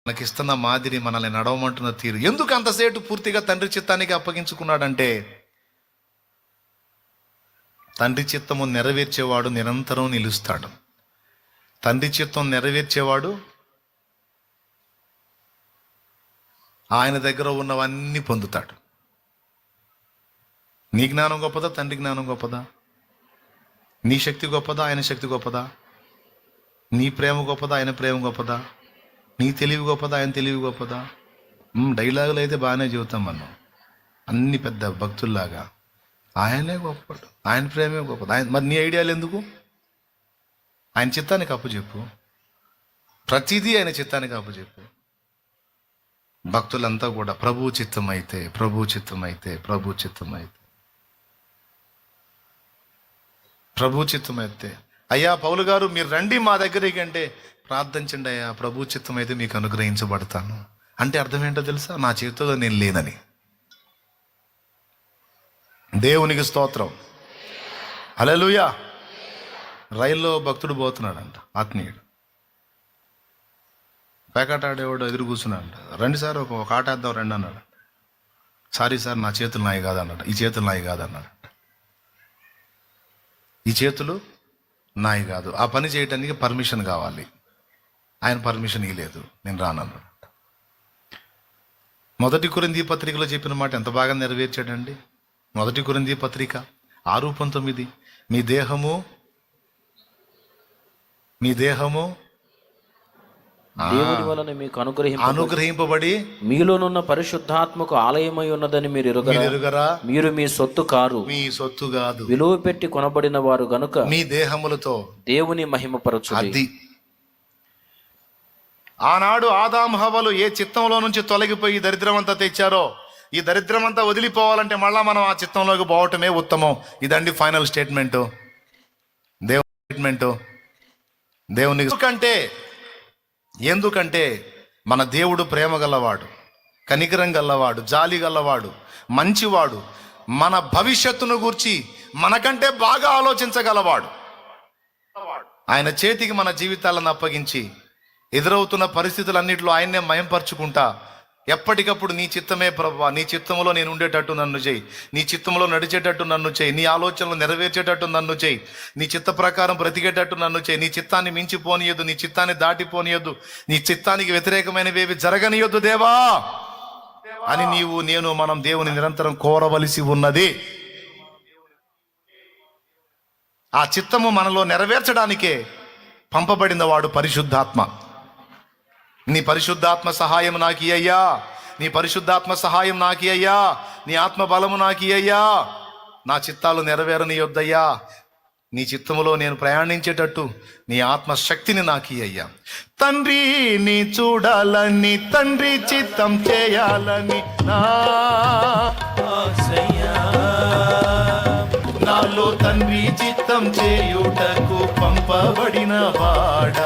మనకిస్తున్న మాదిరి, మనల్ని నడవమంటున్న తీరు. ఎందుకు అంతసేటు పూర్తిగా తండ్రి చిత్తానికి అప్పగించుకున్నాడంటే, తండ్రి చిత్తము నెరవేర్చేవాడు నిరంతరం నిలుస్తాడు. తండ్రి చిత్తం నెరవేర్చేవాడు ఆయన దగ్గర ఉన్నవన్నీ పొందుతాడు. నీ జ్ఞానం గొప్పదా, తండ్రి జ్ఞానం గొప్పదా? నీ శక్తి గొప్పదా, ఆయన శక్తి గొప్పదా? నీ ప్రేమ గొప్పదా, ఆయన ప్రేమ గొప్పదా? నీ తెలివి గొప్పదా, ఆయన తెలివి గొప్పదా? డైలాగులు అయితే బాగానే చెబుతాం మనం, అన్ని పెద్ద భక్తుల్లాగా. ఆయనే గొప్పడు, ఆయన ప్రేమే గొప్పది. ఆయన మరి నీ ఐడియాలు ఎందుకు? ఆయన చిత్తానికి అప్పచెప్పు. ప్రతిదీ ఆయన చిత్తానికి అప్పచెప్పు. భక్తులంతా కూడా ప్రభు చిత్తం అయితే, ప్రభు చిత్తం అయితే, ప్రభు చిత్తం అయితే, ప్రభు చిత్తం అయితే. అయ్యా పౌలు గారు మీరు రండి మా దగ్గరికి అంటే, ప్రార్థించండి అయ్యా, ప్రభు చిత్తం అయితే మీకు అనుగ్రహించబడతాను అంటే అర్థం ఏంటో తెలుసా? నా చేతిలో నేను లేనని. దేవునికి స్తోత్రం, హల్లెలూయా. రైల్లో భక్తుడు పోతున్నాడంట, ఆత్మీయుడు. పేకాట ఆడేవాడు ఎదురు కూర్చున్నాడంట. రండి సార్ ఒక ఆట వేద్దాం రండి అన్నాడు. సారీ సార్, నా చేతులు నాయి కాదన్నాడు. ఈ చేతులు నాయి కాదన్నాడు. ఈ చేతులు నాయి కాదు, ఆ పని చేయడానికి పర్మిషన్ కావాలి. ఆయన పర్మిషన్ ఇవ్వలేదు, నేను రానన్నాడు. మొదటి కొరింథీ పత్రికలో చెప్పిన మాట ఎంత బాగా నెరవేర్చాడండి. మొదటి కొరింథీ పత్రిక 6:19, మీ దేహము దేవుడి వలన మీకు అనుగ్రహింపబడి మీలోనున్న పరిశుద్ధాత్మకు ఆలయమై ఉన్నదని మీరు ఎరుగరా. మీరు మీ సొత్తు కారు, మీ సొత్తు కాదు, విలువ పెట్టి కొనబడిన వారు గనుక మీ దేహములతో దేవుని మహిమపరచు. అది ఆనాడు ఆదాము హవ్వలు ఏ చిత్తంలో నుంచి తొలగిపోయి దరిద్రమంతా తెచ్చారో, ఈ దరిద్రమంతా వదిలిపోవాలంటే మళ్ళా మనం ఆ చిత్తంలోకి పోవటమే ఉత్తమం. ఇదండి ఫైనల్ స్టేట్మెంటు, దేవుని స్టేట్మెంటు. దేవునికి ఎందుకంటే మన దేవుడు ప్రేమ గల్లవాడు, కనికరం గల్లవాడు, జాలి గల్లవాడు, మంచివాడు. మన భవిష్యత్తును గూర్చి మనకంటే బాగా ఆలోచించగలవాడు. ఆయన చేతికి మన జీవితాలను అప్పగించి ఎదురవుతున్న పరిస్థితులన్నింటిలో ఆయన్నే మయంపరుచుకుంటా ఎప్పటికప్పుడు నీ చిత్తమే ప్రభువా, నీ చిత్తంలో నేను ఉండేటట్టు నన్ను చేయి, నీ చిత్తంలో నడిచేటట్టు నన్ను చేయి, నీ ఆలోచనలు నెరవేర్చేటట్టు నన్ను చేయి, నీ చిత్త ప్రకారం బ్రతికేటట్టు నన్ను చేయి, నీ చిత్తాన్ని మించిపోనియొద్దు, నీ చిత్తాన్ని దాటిపోనియొద్దు, నీ చిత్తానికి వ్యతిరేకమైనవేవి జరగనియొద్దు దేవా అని మనం దేవుని నిరంతరం కోరవలసి ఉన్నది. ఆ చిత్తము మనలో నెరవేర్చడానికే పంపబడిన వాడు పరిశుద్ధాత్మ. నీ పరిశుద్ధాత్మ సహాయం నాకు ఇయ్యా, నీ పరిశుద్ధాత్మ సహాయం నాకు ఇయ్యా, నీ ఆత్మ బలము నాకు ఇయ్యా, నా చిత్తాలు నెరవేరనియొద్దయ్యా, నీ చిత్తములో నేను ప్రయాణించేటట్టు నీ ఆత్మ శక్తిని నాకు ఇయ్యా. తండ్రి నీ చూడాలని, తండ్రి చిత్తం చేయాలని నాలో తండ్రి చిత్తం చేయుటకు పంపబడిన వాడ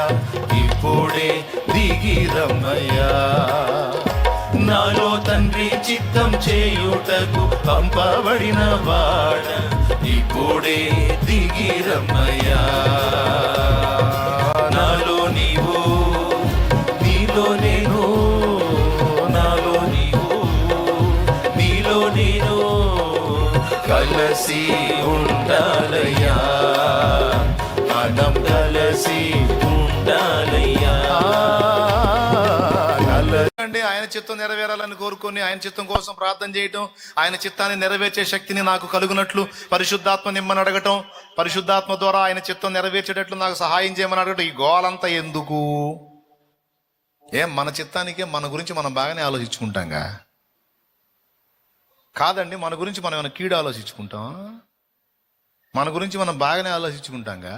ఇప్పుడే దిగిరమ్మయ్యా. నాలో తండ్రి చిత్తం చేయుటకు పంపబడిన వాడ ఇప్పుడే దిగిరమ్మయ్యా. నాలో నీవు, నీలో నేను, నాలో నీవు, నీలో నేను కలిసి ఉండాలయ్యా, మనం కలిసి ఉండాలయ్యా. అంటే ఆయన చిత్తం నెరవేరాలని కోరుకొని ఆయన చిత్తం కోసం ప్రార్థన చేయటం, ఆయన చిత్తాన్ని నెరవేర్చే శక్తిని నాకు కలుగునట్లు పరిశుద్ధాత్మ నిమ్మని అడగటం, పరిశుద్ధాత్మ ద్వారా ఆయన చిత్తం నెరవేర్చేటట్లు నాకు సహాయం చేయమని అడగటం. ఈ గోలంతా ఎందుకు? మన చిత్తానికే మన గురించి మనం బాగానే ఆలోచించుకుంటాంగా. కాదండి, మన గురించి మనం ఏమైనా కీడు ఆలోచించుకుంటాం? మన గురించి మనం బాగానే ఆలోచించుకుంటాంగా.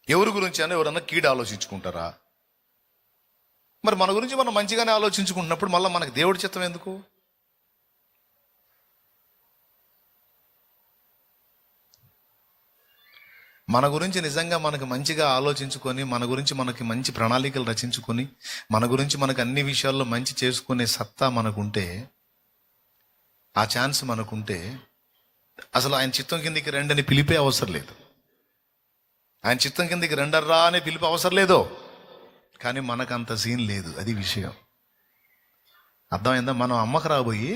ఎవరి గురించి అని ఎవరన్నా కీడు ఆలోచించుకుంటారా? మరి మన గురించి మనం మంచిగానే ఆలోచించుకుంటున్నప్పుడు మళ్ళీ మనకు దేవుడి చిత్తం ఎందుకు? మన గురించి నిజంగా మనకు మంచిగా ఆలోచించుకొని, మన గురించి మనకి మంచి ప్రణాళికలు రచించుకొని, మన గురించి మనకు అన్ని విషయాల్లో మంచి చేసుకునే సత్తా మనకుంటే, ఆ ఛాన్స్ మనకుంటే, అసలు ఆయన చిత్తం కిందికి రండి అని పిలిపే అవసరం లేదు. ఆయన చిత్తం కిందికి రండర్రా అని పిలిపే అవసరం లేదు. కానీ మనకు అంత సీన్ లేదు, అది విషయం. అర్థమైందా? మనం అమ్మకు రాబోయి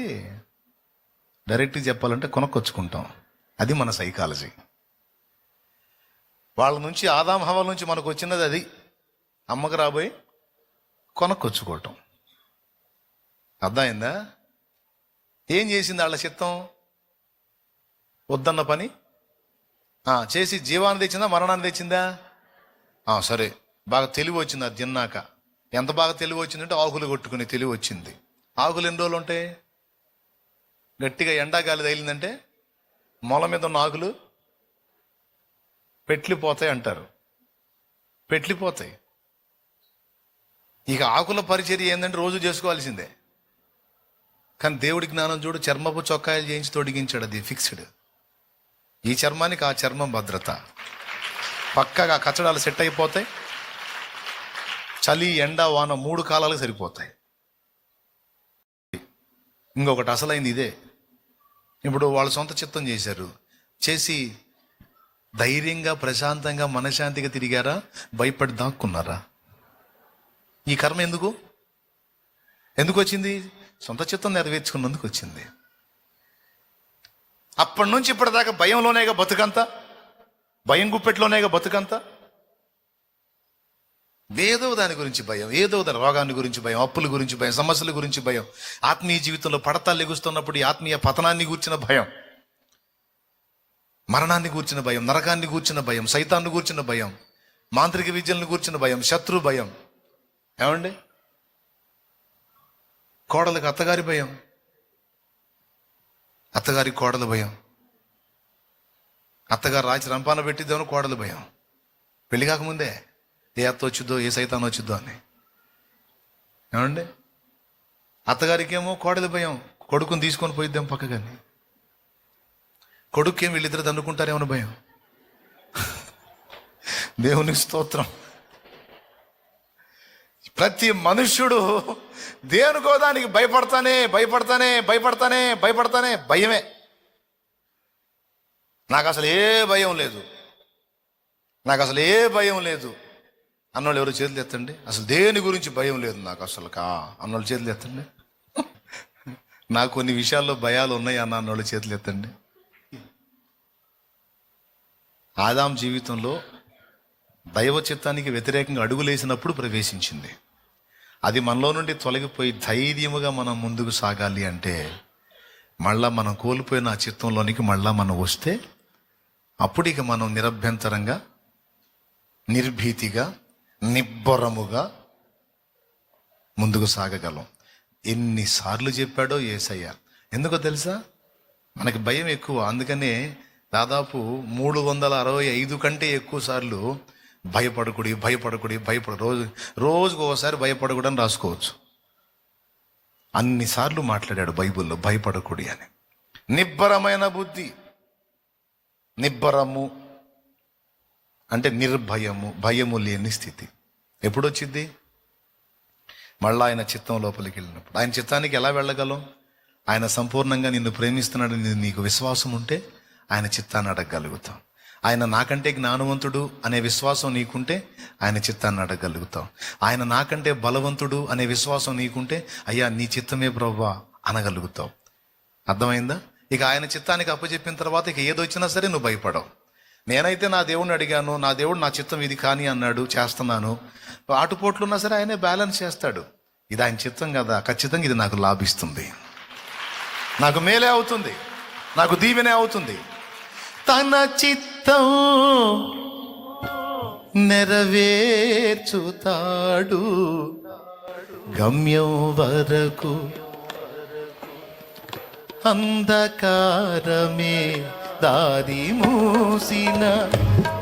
డైరెక్ట్గా చెప్పాలంటే కొనుక్కొచ్చుకుంటాం. అది మన సైకాలజీ. వాళ్ళ నుంచి ఆదాం హవ్వల నుంచి మనకు వచ్చినది అది. అమ్మకు రాబోయి కొనుక్కొచ్చుకోవటం. అర్థమైందా? ఏం చేసింది వాళ్ళ చిత్తం? వద్దన్న పని చేసి జీవాన్ని తెచ్చిందా, మరణాన్ని తెచ్చిందా? సరే, బాగా తెలివి వచ్చింది. అది తిన్నాక ఎంత బాగా తెలివి వచ్చిందంటే ఆకులు కొట్టుకునే తెలివి వచ్చింది. ఆకులు ఎన్ని రోజులు ఉంటాయి? గట్టిగా ఎండాగాలి తగిలిందంటే మొల మీద ఉన్న ఆకులు పెట్లిపోతాయి అంటారు. పెట్లిపోతాయి. ఇక ఆకుల పరిచర్య ఏంటంటే రోజు చేసుకోవాల్సిందే. కానీ దేవుడి జ్ఞానం చూడు, చర్మపు చొక్కాయలు చేయించి తొడిగించాడు. అది ఫిక్స్డ్. ఈ చర్మానికి ఆ చర్మం భద్రత. పక్కగా కచ్చడాలు సెట్ అయిపోతాయి. చలి, ఎండ, వాన 3 కాలాలకు సరిపోతాయి. ఇంకొకటి అసలైంది ఇదే. ఇప్పుడు వాళ్ళు సొంత చిత్తం చేశారు. చేసి ధైర్యంగా, ప్రశాంతంగా, మనశ్శాంతిగా తిరిగారా? భయపడి దాక్కున్నారా? ఈ కర్మ ఎందుకు వచ్చింది? సొంత చిత్తం నెరవేర్చుకున్నందుకు వచ్చింది. అప్పటి నుంచి ఇప్పటిదాకా భయంలోనేగా బతుకంతా, భయం గుప్పెట్లోనేగా బతుకంతా. ఏదో దాని గురించి భయం, ఏదో దాని రోగాన్ని గురించి భయం, అప్పుల గురించి భయం, సమస్యల గురించి భయం, ఆత్మీయ జీవితంలో పడతాలు ఎగుస్తున్నప్పుడు ఈ ఆత్మీయ పతనాన్ని గూర్చిన భయం, మరణాన్ని గూర్చిన భయం, నరకాన్ని గూర్చిన భయం, సైతాన్ని గూర్చిన భయం, మాంత్రిక విద్యలను గూర్చిన భయం, శత్రు భయం. ఏమండి? కోడలకు అత్తగారి భయం, అత్తగారి కోడల భయం, అత్తగారు రాచి రంపాన పెట్టిద్దామని కోడల భయం. పెళ్లి కాకముందే ఏ అత్త వచ్చిద్దో, ఏ సైతాన్ వచ్చిద్దో అని. ఏమండి? అత్తగారికి ఏమో కోడలి భయం, కొడుకుని తీసుకొని పోయిద్దాం పక్కగాని. కొడుకేం వీళ్ళిద్దరు దండుకుంటారేమో భయం. దేవునికి స్తోత్రం. ప్రతి మనుష్యుడు దేనికో దానికి భయపడతానే భయమే. నాకు అసలు ఏ భయం లేదు అన్నోళ్ళు ఎవరు చేతులు ఎత్తండి. అసలు దేని గురించి భయం లేదు నాకు అసలు అన్నోళ్ళు చేతులు ఎత్తండి. నాకు కొన్ని విషయాల్లో భయాలు ఉన్నాయి అన్నోళ్ళు చేతులు ఎత్తండి. ఆదాం జీవితంలో దైవ చిత్తానికి వ్యతిరేకంగా అడుగులేసినప్పుడు ప్రవేశించింది. అది మనలో నుండి తొలగిపోయి ధైర్యముగా మనం ముందుకు సాగాలి అంటే మళ్ళా మనం కోల్పోయిన ఆ చిత్తంలోనికి మళ్ళా మనం వస్తే అప్పుడు ఇక మనం నిరభ్యంతరంగా, నిర్భీతిగా, నిబ్బరముగా ముందుకు సాగగలం. ఎన్నిసార్లు చెప్పాడో యేసయ్య. ఎందుకో తెలుసా? మనకి భయం ఎక్కువ. అందుకనే దాదాపు 365 కంటే ఎక్కువ సార్లు భయపడకుడి రోజుకు ఒకసారి భయపడకూడని రాసుకోవచ్చు. అన్నిసార్లు మాట్లాడాడు బైబిల్లో భయపడకుడి అని. నిబ్బరమైన బుద్ధి. నిబ్బరము అంటే నిర్భయము, భయము లేని స్థితి. ఎప్పుడొచ్చింది? మళ్ళా ఆయన చిత్తం లోపలికి వెళ్ళినప్పుడు. ఆయన చిత్తానికి ఎలా వెళ్ళగలం? ఆయన సంపూర్ణంగా నిన్ను ప్రేమిస్తున్నాడని నీకు విశ్వాసం ఉంటే ఆయన చిత్తాన్ని అడగగలుగుతాం. ఆయన నాకంటే జ్ఞానవంతుడు అనే విశ్వాసం నీకుంటే ఆయన చిత్తాన్ని అడగగలుగుతాం. ఆయన నాకంటే బలవంతుడు అనే విశ్వాసం నీకుంటే అయ్యా నీ చిత్తమే ప్రభువా అనగలుగుతావు. అర్థమైందా? ఇక ఆయన చిత్తానికి అప్పచెప్పిన తర్వాత ఇక ఏదొచ్చినా సరే నువ్వు భయపడవు. నేనైతే నా దేవుడిని అడిగాను, నా దేవుడు నా చిత్తం ఇది కానీ అన్నాడు, చేస్తున్నాను. ఆటుపోట్లు ఉన్నా సరే ఆయనే బ్యాలెన్స్ చేస్తాడు. ఇది ఆయన చిత్తం కదా, ఖచ్చితంగా ఇది నాకు లాభిస్తుంది, నాకు మేలే అవుతుంది, నాకు దీవెనే అవుతుంది. తన చిత్తం నెరవేర్చుతాడు గమ్యం వరకు. అంధకారమే దారి మూసిన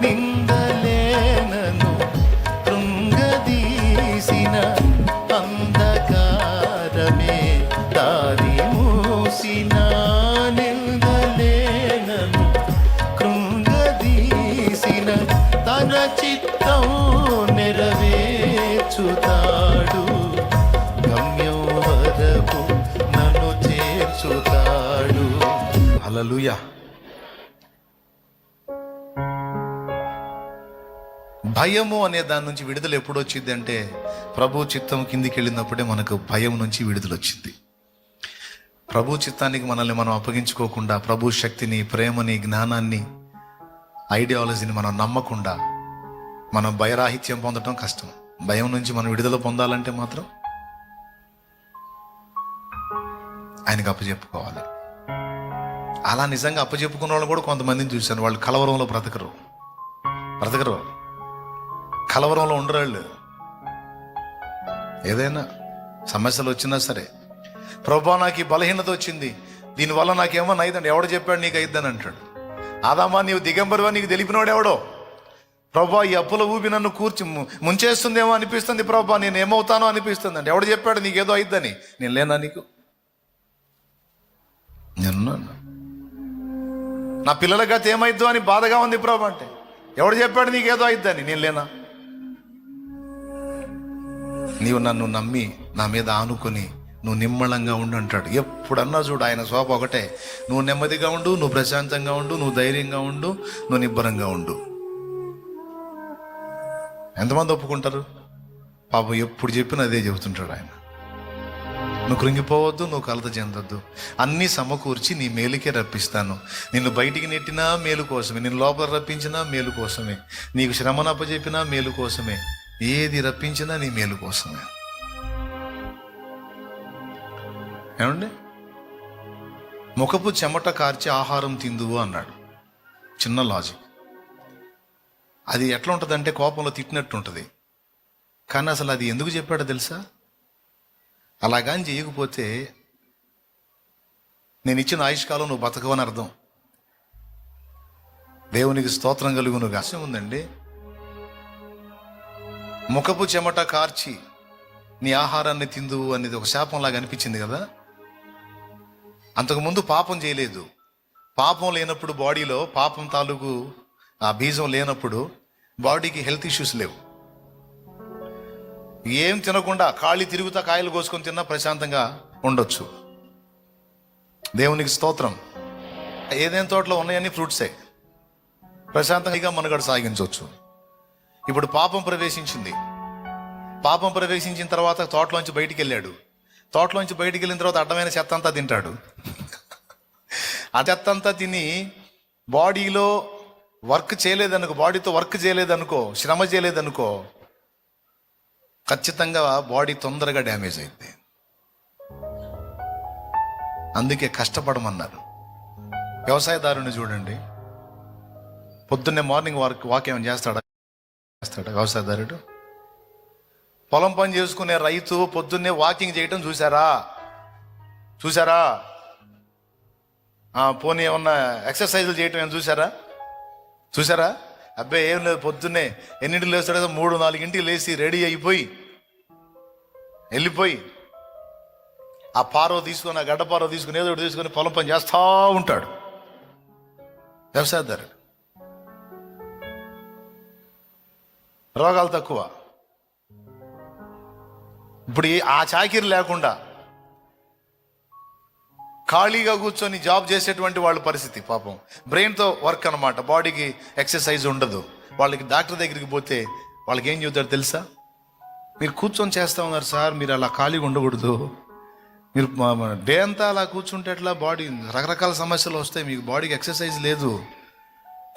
నిందలేనను కృంగదీసిన, అంధకారమే దారి మూసిన నిందలేనను కృంగదీసిన, తన చిత్తం నెరవేర్చుతాడు గమ్యం వరకు నన్ను చేర్చుతాడు. హల్లెలూయా. భయము అనే దాని నుంచి విడుదల ఎప్పుడు వచ్చింది అంటే ప్రభు చిత్తం కిందికి వెళ్ళినప్పుడే మనకు భయం నుంచి విడుదల వచ్చింది. ప్రభు చిత్తానికి మనల్ని మనం అప్పగించుకోకుండా, ప్రభు శక్తిని, ప్రేమని, జ్ఞానాన్ని, ఐడియాలజీని మనం నమ్మకుండా మనం భయరాహిత్యం పొందడం కష్టం. భయం నుంచి మనం విడుదల పొందాలంటే మాత్రం ఆయనకు అప్పచెప్పుకోవాలి. అలా నిజంగా అప్పచెప్పుకున్న వాళ్ళు కూడా కొంతమందిని చూశాను. వాళ్ళు కలవరంలో బ్రతకరు. కలవరంలో ఉండరాళ్ళు. ఏదైనా సమస్యలు వచ్చినా సరే, ప్రభా నాకు ఈ బలహీనత వచ్చింది, దీనివల్ల నాకేమన్నా అయిద్దండి. ఎవడు చెప్పాడు నీకు అయిద్దని అంటాడు. ఆదామా నీవు దిగంబరువా, నీకు తెలిపినవాడు ఎవడో? ప్రభా ఈ అప్పుల ఊపి నన్ను ముంచేస్తుందేమో అనిపిస్తుంది ప్రభా, నేను ఏమవుతానో అనిపిస్తుంది అంటే ఎవడు చెప్పాడు నీకేదో అయిద్దని? నేను లేనా నీకు? నేనున్నాను. నా పిల్లల గత ఏమైద్దో అని బాధగా ఉంది ప్రభా అంటే ఎవడు చెప్పాడు నీకేదో అయిద్దని? నేను లేనా? నీవు నన్ను నమ్మి నా మీద ఆనుకొని నువ్వు నిమ్మళంగా ఉండు అంటాడు. ఎప్పుడన్నా చూడు ఆయన స్వభావం ఒకటే, నువ్వు నెమ్మదిగా ఉండు, నువ్వు ప్రశాంతంగా ఉండు, నువ్వు ధైర్యంగా ఉండు, నువ్వు నిబ్బరంగా ఉండు. ఎంతమంది ఒప్పుకుంటారు? పాపం ఎప్పుడు చెప్పినా అదే చెబుతుంటాడు ఆయన. నువ్వు కృంగిపోవద్దు, నువ్వు కలత చెందొద్దు, అన్నీ సమకూర్చి నీ మేలుకే రప్పిస్తాను. నిన్ను బయటికి నెట్టినా మేలు కోసమే, నిన్ను లోపల రప్పించినా మేలు కోసమే, నీకు శ్రమను అప్పచెప్పినా మేలు కోసమే, ఏది రప్పించినా నీ మేలు కోసమే. ఏమండి, ముఖపు చెమట కార్చి ఆహారం తిందువు అన్నాడు. చిన్న లాజిక్. అది ఎట్లా ఉంటుందంటే కోపంలో తిట్టినట్టు ఉంటుంది. కానీ అసలు అది ఎందుకు చెప్పాడో తెలుసా? అలాగాని చేయకపోతే నేను ఇచ్చిన ఆయుష్కాలం నువ్వు బతకవని అర్థం. దేవునికి స్తోత్రం కలుగును. ఆశయం ఉందండి. ముఖపు చెమట కార్చి నీ ఆహారాన్ని తిందువు అనేది ఒక శాపంలాగా అనిపించింది కదా. అంతకుముందు పాపం చేయలేదు. పాపం లేనప్పుడు బాడీలో పాపం తాలూకు ఆ బీజం లేనప్పుడు బాడీకి హెల్త్ ఇష్యూస్ లేవు. ఏం తినకుండా ఖాళీ తిరుగుతా కాయలు కోసుకొని తిన్నా ప్రశాంతంగా ఉండొచ్చు. దేవునికి స్తోత్రం. ఏదైనా తోటలో ఉన్నాయని ఫ్రూట్సే, ప్రశాంతంగా మనుగడ సాగించవచ్చు. ఇప్పుడు పాపం ప్రవేశించింది. పాపం ప్రవేశించిన తర్వాత తోటలోంచి బయటికి వెళ్ళాడు. తోటలోంచి బయటికి వెళ్ళిన తర్వాత అడ్డమైన చెత్త అంతా తింటాడు. ఆ చెత్త అంతా తిని బాడీలో వర్క్ చేయలేదనుకో, బాడీతో వర్క్ చేయలేదనుకో, శ్రమ చేయలేదనుకో, ఖచ్చితంగా బాడీ తొందరగా డ్యామేజ్ అయింది. అందుకే కష్టపడమన్నారు. వ్యవసాయదారుని చూడండి, పొద్దున్నే మార్నింగ్ వాక్ ఏమైనా చేస్తాడా? వ్యవసాయదారుడు పొలం పని చేసుకునే రైతు పొద్దున్నే వాకింగ్ చేయటం చూసారా? పోనీ ఏమన్నా ఎక్సర్సైజులు చేయటం ఏమైనా చూసారా? అబ్బాయి ఏం లేదు, పొద్దున్నే ఎన్నింటికి లేస్తాడో 3-4 లేచి రెడీ అయిపోయి వెళ్ళిపోయి ఆ పారో తీసుకొని, ఆ గడ్డ పారో తీసుకుని, ఏదో ఒకటి తీసుకొని పొలం పని చేస్తూ ఉంటాడు వ్యవసాయదారుడు. రోగాలు తక్కువ. ఇప్పుడు ఆ చాకిరి లేకుండా ఖాళీగా కూర్చొని జాబ్ చేసేటువంటి వాళ్ళ పరిస్థితి పాపం. బ్రెయిన్తో వర్క్ అనమాట, బాడీకి ఎక్సర్సైజ్ ఉండదు. వాళ్ళకి డాక్టర్ దగ్గరికి పోతే వాళ్ళకి ఏం చెబుతారు తెలుసా? మీరు కూర్చొని చేస్తా ఉన్నారు సార్, మీరు అలా ఖాళీగా ఉండకూడదు, మీరు డే అంతా అలా కూర్చుంటే ఎట్లా, బాడీ రకరకాల సమస్యలు వస్తాయి, మీకు బాడీకి ఎక్సర్సైజ్ లేదు,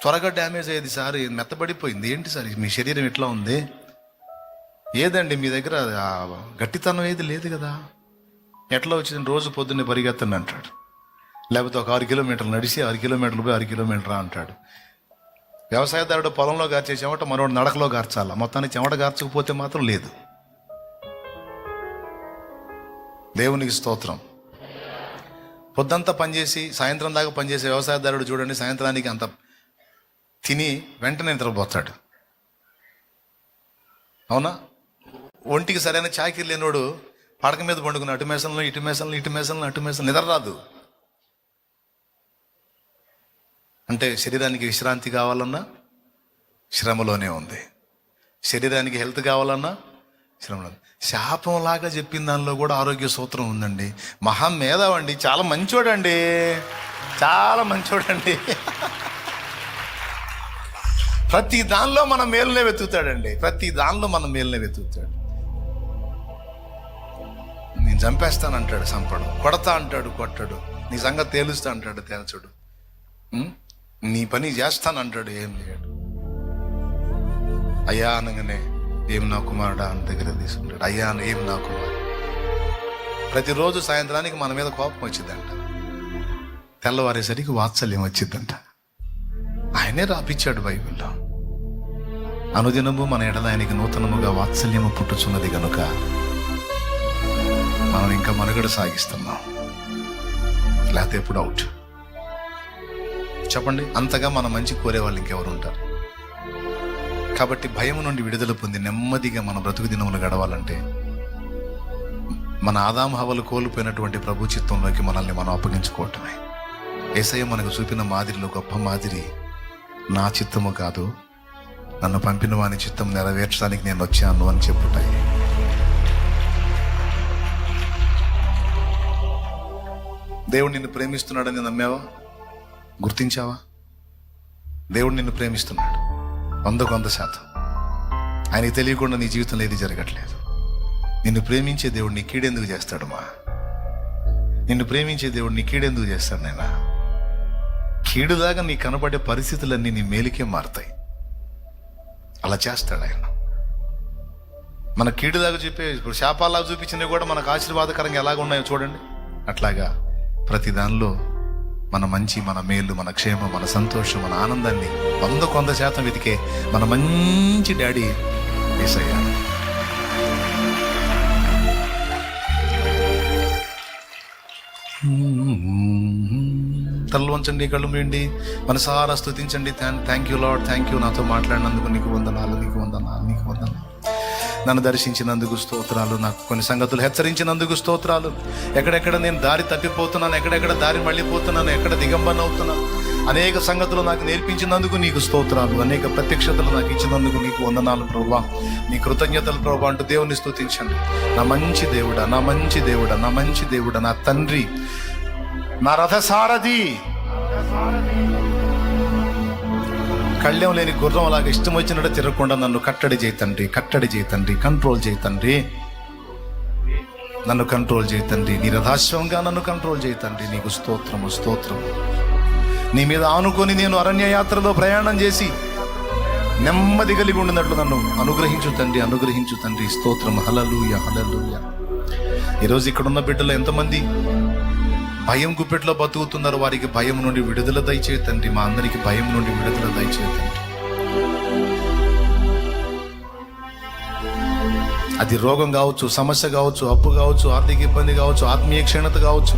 త్వరగా డ్యామేజ్ అయ్యేది సార్, మెత్తబడిపోయింది. ఏంటి సార్ మీ శరీరం ఎట్లా ఉంది? ఏదండి మీ దగ్గర గట్టితనం ఏది లేదు కదా, ఎట్లా వచ్చింది? రోజు పొద్దున్నే పరిగెత్తని అంటాడు. లేకపోతే ఒక 6 కిలోమీటర్లు నడిచి 6 కిలోమీటర్లు పోయి 6 కిలోమీటరా అంటాడు. వ్యవసాయదారుడు పొలంలో గార్చే చెమట మనోడు నడకలో గార్చాల. మొత్తానికి చెమట గార్చకపోతే మాత్రం లేదు. దేవునికి స్తోత్రం. పొద్దంతా పనిచేసి సాయంత్రం దాకా పనిచేసే వ్యవసాయదారుడు చూడండి, సాయంత్రానికి అంత తిని వెంటనే నిద్రపోతాడు. అవునా? ఒంటికి సరైన చాకిరి లేనోడు పడక మీద పండుకుని అటు మేసలను నిద్ర రాదు. అంటే శరీరానికి విశ్రాంతి కావాలన్నా శ్రమలోనే ఉంది, శరీరానికి హెల్త్ కావాలన్నా శ్రమలో. శాపంలాగా చెప్పిన దానిలో కూడా ఆరోగ్య సూత్రం ఉందండి. మహామేధావండి, చాలా మంచోడండి. ప్రతి దానిలో మన మేలునే వెతుకుతాడండి. ప్రతి దానిలో మన మేలునే వెతుకుతాడు. నేను చంపేస్తానంటాడు, చంపడు. కొడతా అంటాడు, కొట్టడు. నీ సంగతి తేలుస్తా అంటాడు, తేల్చడు. నీ పని చేస్తానంటాడు, ఏం చేయడు. అయ్యా అనగానే ఏం నా కుమారుడా అని దగ్గర తీసుకుంటాడు. అయ్యా ఏం నా కుమారుడు. ప్రతిరోజు సాయంత్రానికి మన మీద కోపం వచ్చిందంట, తెల్లవారేసరికి వాత్సల్యం వచ్చిందంట. ఆయనే రాపిచ్చాడు బైబిల్లో. అనుదినము మన ఎడల ఆయనకి నూతనముగా వాత్సల్యము పుట్టుచున్నది గనుక మనం ఇంకా మనుగడ సాగిస్తున్నాం. లేకపోతే ఎప్పుడు అవుట్. చెప్పండి, అంతగా మన మంచి కోరే వాళ్ళు ఇంకెవరు ఉంటారు? కాబట్టి భయం నుండి విడుదల పొంది నెమ్మదిగా మన బ్రతుకు దినములు గడవాలంటే మన ఆదాము హవ్వలు కోల్పోయినటువంటి ప్రభు చిత్తంలోకి మనల్ని మనం అప్పగించుకోవటమే. యేసయ్య మనకు చూపిన మాదిరిలో గొప్ప మాదిరి, నా చిత్తము కాదు నన్ను పంపిన వాని చిత్తం నెరవేర్చడానికి నేను వచ్చాను అని చెప్పుతాయి. దేవుడు నిన్ను ప్రేమిస్తున్నాడని నమ్మావా? గుర్తించావా? దేవుడు నిన్ను ప్రేమిస్తున్నాడు 100%. ఆయనకి తెలియకుండా నీ జీవితంలో ఏది జరగట్లేదు. నిన్ను ప్రేమించే దేవుడు నీ కీడెందుకు చేస్తాడు మా? నిన్ను ప్రేమించే దేవుడు నీ కీడెందుకు చేస్తాడు నాయనా? కీడులాగా నీ కనబడే పరిస్థితులన్నీ నీ మేలుకే మారుతాయి. అలా చేస్తాడు ఆయన. మన కీడులాగా చెప్పే ఇప్పుడు శాపాలాగా చూపించినవి కూడా మనకు ఆశీర్వాదకరంగా ఎలాగ ఉన్నాయో చూడండి. అట్లాగా ప్రతి దానిలో మన మంచి, మన మేలు, మన క్షేమం, మన సంతోషం, మన ఆనందాన్ని 100% వెతికే మన మంచి డాడీ యేసయ్య. తలలు వంచండి, కళ్ళు మూయండి, మనసారా స్తుతించండి. Thank you lord, thank you. నాతో మాట్లాడినందుకు నీకు వందనాలు, నీకు వందనాలు, నీకు వందనాలు. నన్ను దర్శించినందుకు స్తోత్రాలు. నాకు కొన్ని సంగతులు హెచ్చరించినందుకు స్తోత్రాలు. ఎక్కడెక్కడ నేను దారి తప్పిపోతున్నాను, ఎక్కడెక్కడ దారి మళ్ళీపోతున్నాను, ఎక్కడ దిగంబన అవుతున్నాను, అనేక సంగతులు నాకు నేర్పించినందుకు నీకు స్తోత్రాలు. అనేక ప్రత్యక్షతలు నాకు ఇచ్చినందుకు నీకు వందనాలు ప్రభువా. నీ కృతజ్ఞతలు ప్రభువా అంటూ దేవుని స్తుతించండి. నా మంచి దేవుడా, నా మంచి దేవుడా, నా మంచి దేవుడా, నా తండ్రి, నా రథసారథి, కళ్యం లేని గుర్రం అలాగా ఇష్టం వచ్చినట్టు తిరగకుండా నన్ను కట్టడి చేతండి, కట్టడి చేతండి, కంట్రోల్ చేతండి, నన్ను కంట్రోల్ చేతండి. నీ రథాశ్వంగా నన్ను కంట్రోల్ చేతండి. నీకు స్తోత్రము, స్తోత్రము. నీ మీద ఆనుకొని నేను అరణ్య యాత్రలో ప్రయాణం చేసి నెమ్మది కలిగి ఉండినట్లు నన్ను అనుగ్రహించు తండ్రి, అనుగ్రహించు తండ్రి. స్తోత్రం. హల్లెలూయా, హల్లెలూయా. ఈరోజు ఇక్కడున్న బిడ్డలు ఎంతమంది భయం గుప్పెట్లో బతుకుతున్నారు? వారికి భయం నుండి విడుదల దయచేతండి. మా అందరికి భయం నుండి విడుదల దయచేతండి. అది రోగం కావచ్చు, సమస్య కావచ్చు, అప్పు కావచ్చు, ఆర్థిక ఇబ్బంది కావచ్చు, ఆత్మీయ క్షీణత కావచ్చు.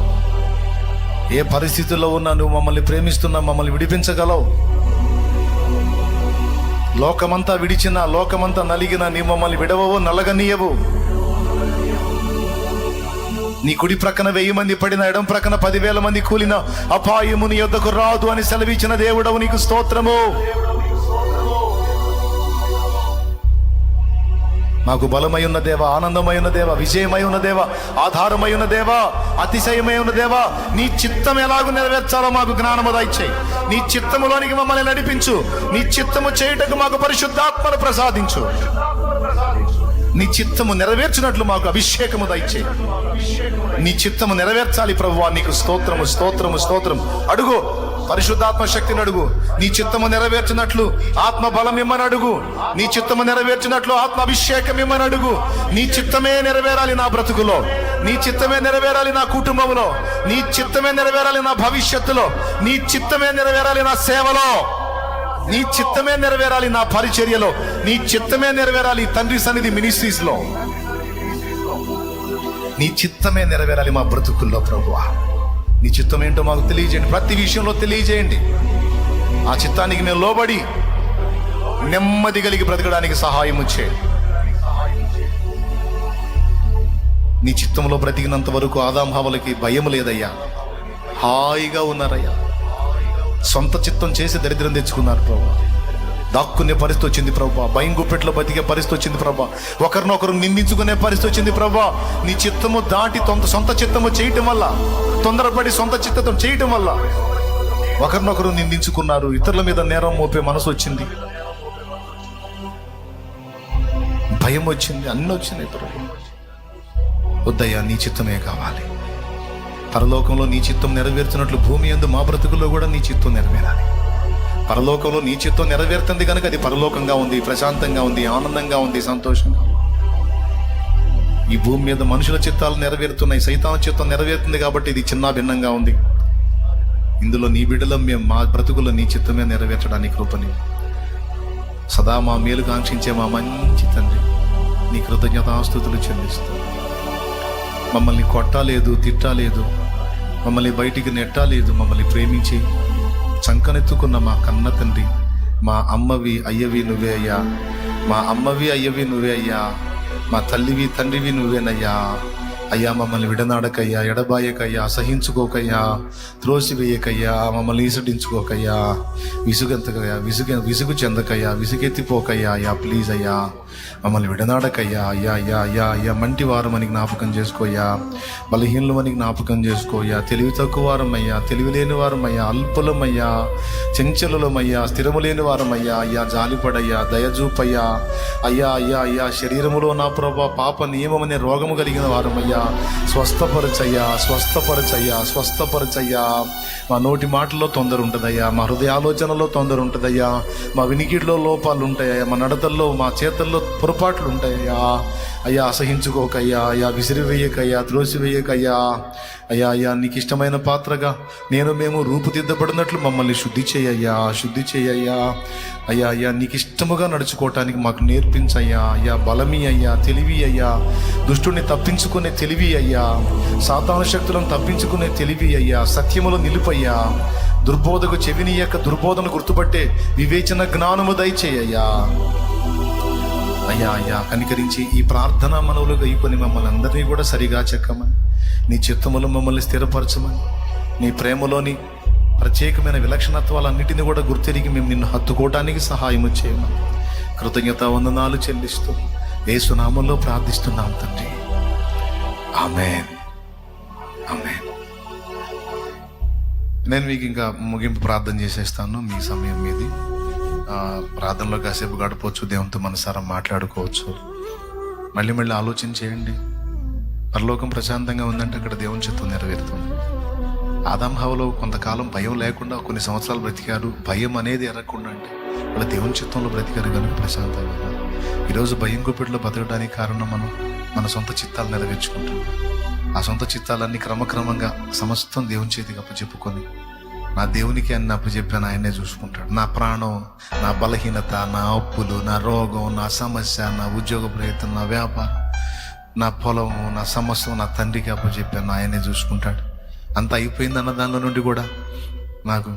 ఏ పరిస్థితుల్లో ఉన్నా నువ్వు మమ్మల్ని ప్రేమిస్తున్నా, మమ్మల్ని విడిపించగలవు. లోకమంతా విడిచినా, లోకమంతా నలిగినా నీ మమ్మల్ని విడవవు, నలగనీయవు. నీ కుడి ప్రక్కన 1000 మంది పడిన, ఎడం ప్రక్కన 10,000 మంది కూలిన అపాయము నీ యొద్దకు రాదు అని సెలవిచ్చిన దేవుడవు, నీకు స్తోత్రము. మాకు బలమై ఉన్న దేవ, ఆనందమై ఉన్న దేవ, విజయమై ఉన్న దేవ, ఆధారమై ఉన్న దేవ, అతిశయమై ఉన్న దేవ, నీ చిత్తం ఎలాగూ నెరవేర్చాలో మాకు జ్ఞానము దయచేయి. నీ చిత్తములోనికి మమ్మల్ని నడిపించు. నీ చిత్తము చేయుటకు మాకు పరిశుద్ధాత్మను ప్రసాదించు. నీ చిత్తము నెరవేర్చినట్లు మాకు అభిషేకము దయచేయి. నీ చిత్తము నెరవేర్చాలి ప్రభువా. నీకు స్తోత్రము, స్తోత్రము, స్తోత్రం. అడుగు, పరిశుద్ధాత్మ శక్తిని అడుగు. నీ చిత్తము నెరవేర్చినట్లు ఆత్మ బలం ఇమ్మని అడుగు. నీ చిత్తము నెరవేర్చినట్లు ఆత్మ అభిషేకం ఇమ్మని అడుగు. నీ చిత్తమే నెరవేరాలి నా బ్రతుకులో. నీ చిత్తమే నెరవేరాలి నా కుటుంబంలో. నీ చిత్తమే నెరవేరాలి నా భవిష్యత్తులో. నీ చిత్తమే నెరవేరాలి నా సేవలో. నీ చిత్తమే నెరవేరాలి నా పరిచర్యలో. నీ చిత్తమే నెరవేరాలి తండ్రి సన్నిధి మినిస్ట్రీస్ లో. నీ చిత్తమే నెరవేరాలి మా బ్రతుకుల్లో ప్రభువా. నీ చిత్తం ఏంటో మాకు తెలియజేయండి. ప్రతి విషయంలో తెలియజేయండి. ఆ చిత్తానికి మేము లోబడి నెమ్మది కలిగి బ్రతకడానికి సహాయం చేయండి. నీ చిత్తంలో బ్రతికినంత వరకు ఆదాం హవ్వలకి భయం లేదయ్యా, హాయిగా ఉన్నారయ్యా. సొంత చిత్తం చేసి దరిద్రం తెచ్చుకున్నారు ప్రభా. దాక్కునే పరిస్థితి వచ్చింది ప్రభా. భయం గుప్పెట్లో బతికే పరిస్థితి వచ్చింది ప్రభా. ఒకరినొకరు నిందించుకునే పరిస్థితి వచ్చింది ప్రభా. నీ చిత్తము దాటి సొంత చిత్తము చేయటం వల్ల, తొందరపడి సొంత చిత్తం చేయటం వల్ల ఒకరినొకరు నిందించుకున్నారు. ఇతరుల మీద నేరం మోపే మనసు వచ్చింది. భయం వచ్చింది, అన్నీ వచ్చినాయి ప్రభు. వద్దయ్యా, నీ చిత్తమే కావాలి. పరలోకంలో నీ చిత్తం నెరవేర్చినట్లు భూమి యందు మా బ్రతుకుల్లో కూడా నీ చిత్తం నెరవేరాలి. పరలోకంలో నీ చిత్తం నెరవేరుతుంది కనుక అది పరలోకంగా ఉంది, ప్రశాంతంగా ఉంది, ఆనందంగా ఉంది, సంతోషంగా. ఈ భూమి మీద మనుషుల చిత్తాలు నెరవేరుతున్నాయి, సైతాను చిత్తం నెరవేరుతుంది కాబట్టి ఇది చిన్న భిన్నంగా ఉంది. ఇందులో నీ బిడ్డలో మేము మా బ్రతుకుల్లో నీ చిత్తమే నెరవేర్చడానికి కృపని సదా మా మేలు కాంక్షించే మా మంచి తండ్రి, నీ కృతజ్ఞతాస్తుతులు చెల్లిస్తూ మమ్మల్ని కొట్టలేదు, తిట్టలేదు, మమ్మల్ని బయటికి నెట్టలేదు, మమ్మల్ని ప్రేమించి చంకనెత్తుకున్న మా కన్న తండ్రి, మా అమ్మవి అయ్యవి నువ్వే అయ్యా, మా అమ్మవి అయ్యవి నువ్వే అయ్యా, మా తల్లివి తండ్రివి నువ్వేనయ్యా. అయ్యా, మమ్మల్ని విడనాడకయ్యా, ఎడబాయకయ్యా, అసహించుకోకయ్యా, త్రోసివేయకయ్యా, మమ్మల్ని ఈసడించుకోకయ్యా, విసుగెంతకయ్యా, విసుగు చెందకయ్యా, విసుగెత్తిపోకయ్యా. అయ్యా ప్లీజ్ అయ్యా, మమ్మల్ని విడనాడకయ్యా. అయ్యా అయ్యా అయ్యా అయ్యా మంటి వారమని జ్ఞాపకం చేసుకోయ్యా, బలహీనమని జ్ఞాపకం చేసుకోయ్యా, తెలివి తక్కువ వారమయ్యా, తెలివి లేని వారమయ్యా, అల్పులమయ్యా, చెంచలులమయ్యా, స్థిరము లేని వారమయ్యా. అయ్యా జాలిపడయ్యా, దయజూపయ్యా. అయ్యా అయ్యా అయ్యా శరీరములో నా ప్రభా పాప నియమమనే రోగము కలిగిన వారమయ్యా, స్వస్థపరచయ్యా, స్వస్థపరచయ్యా, స్వస్థపరచయ్యా. మా నోటి మాటల్లో తొందర ఉంటుందయ్యా, మా హృదయ ఆలోచనలో తొందర ఉంటుందయ్యా, మా వినికిడిలో లోపాలు ఉంటాయా, మా నడతల్లో మా చేతల్లో పొరపాట్లు ఉంటాయా. అయ్యా అసహించుకోకయ్యా, అయ్యా విసిరివేయకయ్యా, త్రోసివేయకయ్యా. అయ్యా అయ్యా నీకు ఇష్టమైన పాత్రగా మేము రూపుదిద్దబడినట్లు మమ్మల్ని శుద్ధి చేయయ్యా, శుద్ధి చేయయ్యా. అయ్యా అయ్యా నీకు ఇష్టముగా నడుచుకోవటానికి మాకు నేర్పించయ్యా. అయ్యా బలమి అయ్యా, తెలివి అయ్యా, దుష్టుని తప్పించుకునే తెలివి అయ్యా, సాతాను శక్తులను తప్పించుకునే తెలివి అయ్యా, సత్యములో నిలుపయ్యా, దుర్బోధకు చెవినీయక దుర్బోధను గుర్తుపట్టే వివేచన జ్ఞానము దయచేయ్యా. అయ్యా అయ్యా కనికరించి ఈ ప్రార్థన మనవులుగా అయిపోయి మమ్మల్ని అందరినీ కూడా సరిగా చెక్కమని, నీ చిత్తములో మమ్మల్ని స్థిరపరచమని, నీ ప్రేమలోని ప్రత్యేకమైన విలక్షణత్వాలన్నిటిని కూడా గుర్తెరిగి మేము నిన్ను హత్తుకోవటానికి సహాయము చేయమని కృతజ్ఞత వందనాలు చెల్లిస్తూ యేసు నామములో ప్రార్థిస్తున్నాం తండ్రి. ఆమేన్, ఆమేన్. నేను మీకు ఇంకా ముగింపు ప్రార్థన చేసేస్తాను. మీ సమయం మీది. ప్రార్థనలో కాసేపు గడపవచ్చు, దేవునితో మనసారా మాట్లాడుకోవచ్చు. మళ్ళీ ఆలోచన చేయండి. పరలోకం ప్రశాంతంగా ఉందంటే అక్కడ దేవుని చిత్తం నెరవేరుతుంది. ఆదాం హవ్వలో కొంతకాలం భయం లేకుండా కొన్ని సంవత్సరాలు బ్రతికారు. భయం అనేది ఎరగకుండా అంటే వాళ్ళు దేవుని చిత్తంలో బ్రతికారు కనుక ప్రశాంతంగా. ఈరోజు భయం గుప్పిట్లో బతకడానికి కారణం మన సొంత చిత్తాలు నెరవేర్చుకుంటాం. ఆ సొంత చిత్తాలన్నీ క్రమక్రమంగా సమస్తం దేవుని చేతికి అప్పచెప్పుకొని నా దేవునికి అన్ని అప్పచెప్పాను, ఆయనే చూసుకుంటాడు. నా ప్రాణం, నా బలహీనత, నా అప్పులు, నా రోగం, నా సమస్య, నా ఉద్యోగ ప్రయత్నం, నా వ్యాపారం, నా పొలము, నా సమస్య నా తండ్రికి అప్పచెప్పాను, ఆయనే చూసుకుంటాడు. అంత అయిపోయింది అన్న దానిలో నుండి కూడా నాకు